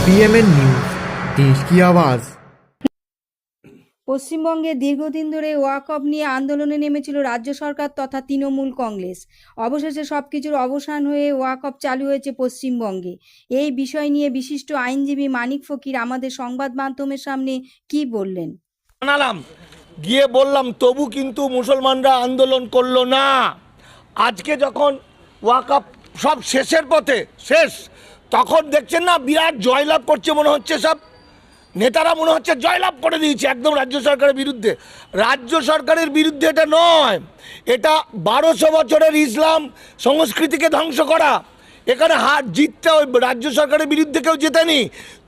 PMN news, देश की आवाज। পশ্চিমবঙ্গে দীর্ঘদিন ধরে ওয়াকফ নিয়ে আন্দোলনে নেমেছিল রাজ্য সরকার তথা তৃণমূল কংগ্রেস। অবশেষে সবকিছুর অবসান হয়ে ওয়াকফ চালু হয়েছে পশ্চিমবঙ্গে। এই বিষয় নিয়ে বিশিষ্ট আইনজীবী মানিক ফকির আমাদের সংবাদ মাধ্যমের সামনে কি বললেন জানালাম, গিয়ে বললাম, তবু কিন্তু মুসলমানরা আন্দোলন করলো না। আজকে যখন ওয়াকফ সব শেষের পথে শেষ, তখন দেখছেন না বিরাট জয়লাভ করছে মনে হচ্ছে, সব নেতারা মনে হচ্ছে জয়লাভ করে দিয়েছে একদম রাজ্য সরকারের বিরুদ্ধে। রাজ্য সরকারের বিরুদ্ধে এটা নয়, এটা 1200 বছরের ইসলাম সংস্কৃতিকে ধ্বংস করা। এখানে হার জিততে ওই রাজ্য সরকারের বিরুদ্ধে কেউ জেতেনি।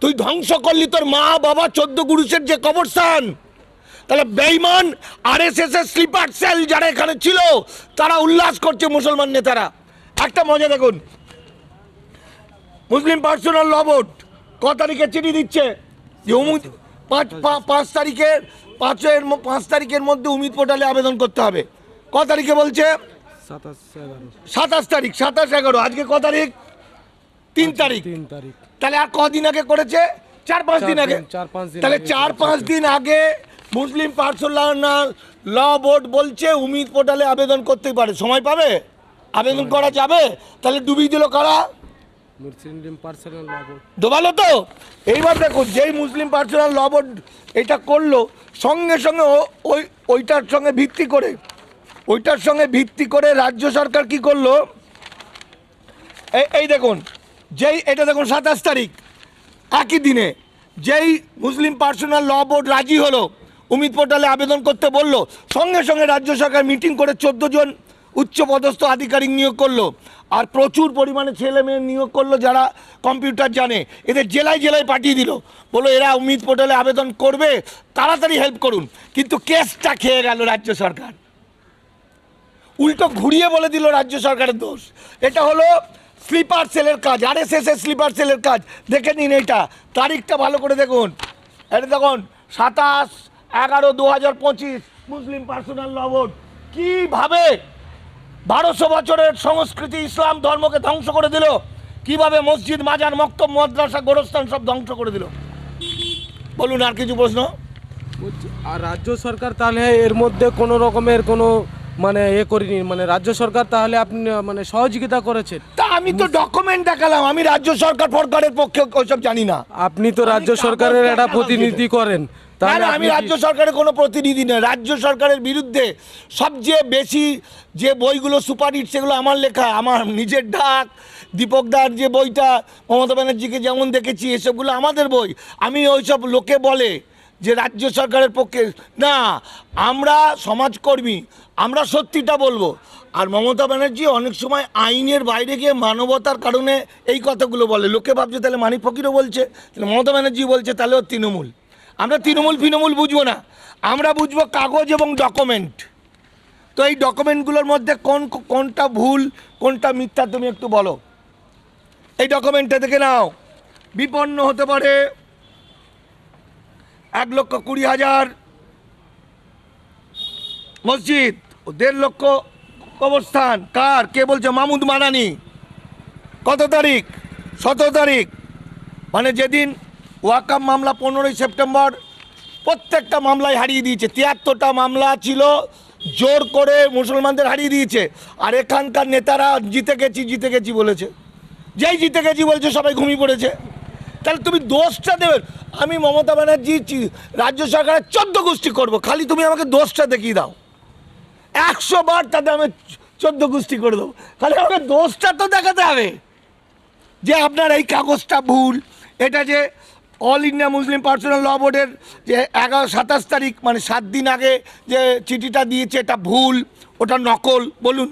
তুই ধ্বংস করলি তোর মা বাবা 14 গুরুষের যে কবরস্থান। তাহলে বেঈমান RSS এর স্লিপার সেল যারা এখানে ছিল তারা উল্লাস করছে মুসলমান নেতারা। একটা মজা দেখুন, মুসলিম পার্সোনাল ল বোর্ড ক তারিখে চিঠি দিচ্ছে যে 5 তারিখের মধ্যে উমিদ পোর্টালে আবেদন করতে হবে। ক তারিখে বলছে 27 তারিখ, 27-11, আজকে ক তারিখ? 3 তারিখ। তাহলে আর কদিন আগে করেছে? 4-5 দিন আগে। তাহলে 4-5 দিন আগে মুসলিম পার্সোনাল ল বোর্ড বলছে উমিদ পোর্টালে আবেদন করতেই পারে, সময় পাবে, আবেদন করা যাবে। তাহলে ডুবিয়ে দিল কারা? ডোবালো তো। এইবার দেখো, যেই মুসলিম পার্সোনাল ল বোর্ড এটা করলো, সঙ্গে সঙ্গে ওইটার সঙ্গে ভিত্তি করে রাজ্য সরকার কি করলো, এই দেখুন, এটা দেখুন 27 তারিখ, একই দিনে যেই মুসলিম পার্সোনাল ল বোর্ড রাজি হলো, উমিদ পোর্টালে আবেদন করতে বললো, সঙ্গে সঙ্গে রাজ্য সরকার মিটিং করে 14 জন উচ্চপদস্থ আধিকারিক নিয়োগ করলো। আর প্রচুর পরিমাণে ছেলে মেয়ে নিয়োগ করলো যারা কম্পিউটার জানে, এদের জেলায় জেলায় পাঠিয়ে দিল, বলো এরা উমিদ পোর্টালে আবেদন করবে, তাড়াতাড়ি হেল্প করুন। কিন্তু কেসটা খেয়ে গেল রাজ্য সরকার, উল্টো ঘুরিয়ে বলে দিল রাজ্য সরকারের দোষ। এটা হলো স্লিপার সেলের কাজ, RSS এর স্লিপার সেলের কাজ। দেখে নিন, এইটা তারিখটা ভালো করে দেখুন। এটা দেখুন 27-11-2025 মুসলিম পার্সোনাল ল বোর্ড কীভাবে 1200 বছরের সংস্কৃতি ইসলাম ধর্মকে ধ্বংস করে দিল, কিভাবে মসজিদ মাজার মক্তব মাদ্রাসা গোরস্থান সব ধ্বংস করে দিল। বলুন আর কিছু প্রশ্ন? আর রাজ্য সরকার তাহলে এর মধ্যে কোনো রকমের কোনো মানে করিনি, মানে রাজ্য সরকার তাহলে আপনি মানে সহযোগিতা করেছেন? তা আমি তো ডকুমেন্ট দেখালাম, আমি রাজ্য সরকারের পক্ষে ওইসব জানি না। আপনি তো রাজ্য সরকারের একটা প্রতিনিধি করেন, তাহলে আমি রাজ্য সরকারের কোনো প্রতিনিধি না। রাজ্য সরকারের বিরুদ্ধে সবচেয়ে বেশি যে বইগুলো সুপারহিট সেগুলো আমার লেখা, আমার নিজের ডাক, দীপকদার যে বইটা, মমতা ব্যানার্জিকে যেমন দেখেছি, এসবগুলো আমাদের বই। আমি ওইসব লোকে বলে যে রাজ্য সরকারের পক্ষে না, আমরা সমাজকর্মী, আমরা সত্যিটা বলবো। আর মমতা ব্যানার্জি অনেক সময় আইনের বাইরে গিয়ে মানবতার কারণে এই কথাগুলো বলে। লোকে ভাবছে তাহলে মানিক ফকিরও বলছে, তাহলে মমতা ব্যানার্জি বলছে, তাহলে ও তৃণমূল। আমরা তৃণমূল বুঝবো না, আমরা বুঝবো কাগজ এবং ডকুমেন্ট। তো এই ডকুমেন্টগুলোর মধ্যে কোনটা ভুল কোনটা মিথ্যা তুমি একটু বলো। এই ডকুমেন্টটা দেখে নাও, বিপন্ন হতে পারে 1,20,000 মসজিদ, 1.5 লক্ষ কবরস্থান। কার? কে বলছে? মাহমুদ মানানি। কত তারিখ? 17 তারিখ, মানে যেদিন ওয়াকফ মামলা 15ই সেপ্টেম্বর প্রত্যেকটা মামলায় হারিয়ে দিয়েছে। 73টা মামলা ছিল, জোর করে মুসলমানদের হারিয়ে দিয়েছে। আর এখানকার নেতারা জিতে গেছি বলেছে। যেই জিতে গেছি বলেছে সবাই ঘুমিয়ে পড়েছে। তাহলে তুমি দোষটা দেবে? আমি মমতা ব্যানার্জি রাজ্য সরকারের 14 গোষ্ঠী করবো, খালি তুমি আমাকে দোষটা দেখিয়ে দাও। 100 বার তাদের আমি 14 গোষ্ঠী করে দেবো, খালি আমাকে দোষটা তো দেখাতে হবে যে আপনার এই কাগজটা ভুল। এটা যে অল ইন্ডিয়া মুসলিম পার্সোনাল ল বোর্ডের যে 27 তারিখ, মানে 7 দিন আগে যে চিঠিটা দিয়েছে, এটা ভুল, ওটা নকল। বলুন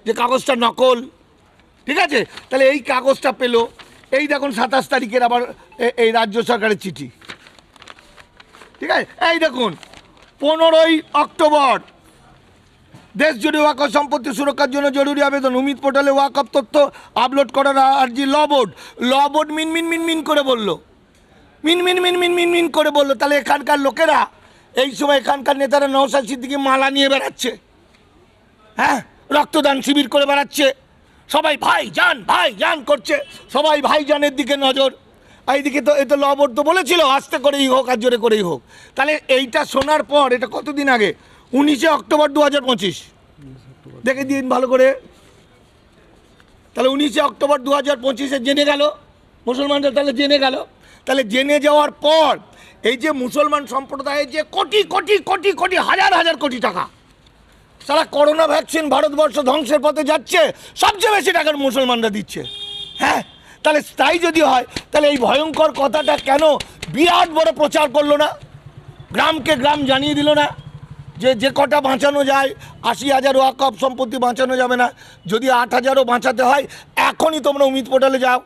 যে কাগজটা নকল, ঠিক আছে? তাহলে এই কাগজটা পেলো, এই দেখুন 27 তারিখের আবার এই রাজ্য সরকারের চিঠি, ঠিক আছে? এই দেখুন 15ই অক্টোবর, দেশ জুড়ে ওয়াকফ সম্পত্তি সুরক্ষার জন্য জরুরি আবেদন, উমিদ পোর্টালে ওয়াকফ তথ্য আপলোড করার আর্জি। ল বোর্ড মিন করে বললো, মিন করে বললো। তাহলে এখানকার লোকেরা এই সময়, এখানকার নেতারা নওশাদ সিদ্দিকী মালা নিয়ে বেড়াচ্ছে, হ্যাঁ, রক্তদান শিবির করে বেড়াচ্ছে, সবাই ভাই জান করছে, সবাই ভাইজানের দিকে নজর। এইদিকে তো এই তো ল বোর্ড তো বলেছিল আস্তে করেই হোক আর জোরে করেই হোক। তাহলে এইটা শোনার পর, এটা কতদিন আগে, 19 অক্টোবর 2025, দেখে দিন ভালো করে। তাহলে 19 অক্টোবর 2025 জেনে গেল মুসলমানরা, তাহলে জেনে গেল। তাহলে জেনে যাওয়ার পর এই যে মুসলমান সম্প্রদায়ের যে কোটি কোটি কোটি কোটি হাজার হাজার কোটি টাকা, সারা করোনা ভ্যাকসিন ভারতবর্ষ ধ্বংসের পথে যাচ্ছে, সবচেয়ে বেশি টাকা মুসলমানরা দিচ্ছে। হ্যাঁ, তাহলে তাই যদি হয় তাহলে এই ভয়ঙ্কর কথাটা কেন বিরাট বড় প্রচার করলো না, গ্রামকে গ্রাম জানিয়ে দিল না যে যে কটা বাঁচানো যায়, 80,000 ওয়াকফ সম্পত্তি বাঁচানো যাবে না, যদি 8,000ও বাঁচাতে হয় এখনই তোমরা উমিদ পোর্টালে যাও।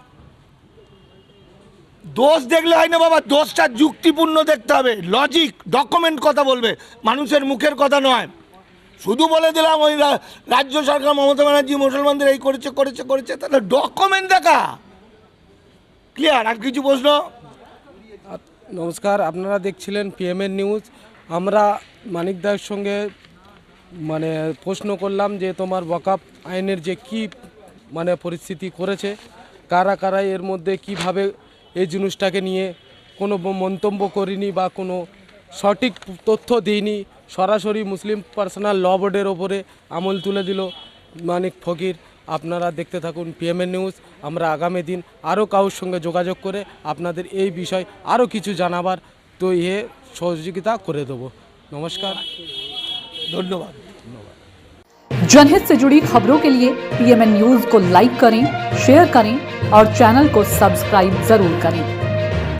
দোষ দেখলে হয় না বাবা, দোষটা যুক্তিপূর্ণ দেখতে হবে, লজিক ডকুমেন্ট কথা বলবে, মানুষের মুখের কথা নয়। শুধু বলে দিলাম ওই রাজ্য সরকার মমতা ব্যানার্জি মুসলমানদের এই করেছে করেছে করেছে, তাহলে ডকুমেন্ট দেখা ক্লিয়ার। আর কিছু প্রশ্ন? নমস্কার, আপনারা দেখছিলেন পিএমএন নিউজ। আমরা মানিক দায়ের সঙ্গে মানে প্রশ্ন করলাম যে তোমার ওয়াকফ আইনের যে কি মানে পরিস্থিতি করেছে, কারা কারা এর মধ্যে কিভাবে এই জিনিসটাকে নিয়ে কোনো মন্তব্য করিনি বা কোনো সঠিক তথ্য দিইনি, সরাসরি মুসলিম পার্সোনাল ল বোর্ডের ওপরে আমল তুলে দিল মানিক ফকির। আপনারা দেখতে থাকুন পিএমএন নিউজ। আমরা আগামী দিন আরও কারোর সঙ্গে যোগাযোগ করে আপনাদের এই বিষয় আরও কিছু জানাবার তো সহযোগিতা করে দেবো। नमस्कार, धन्यवाद। जनहित से जुड़ी खबरों के लिए पीएमएन न्यूज को लाइक करें, शेयर करें और चैनल को सब्सक्राइब जरूर करें।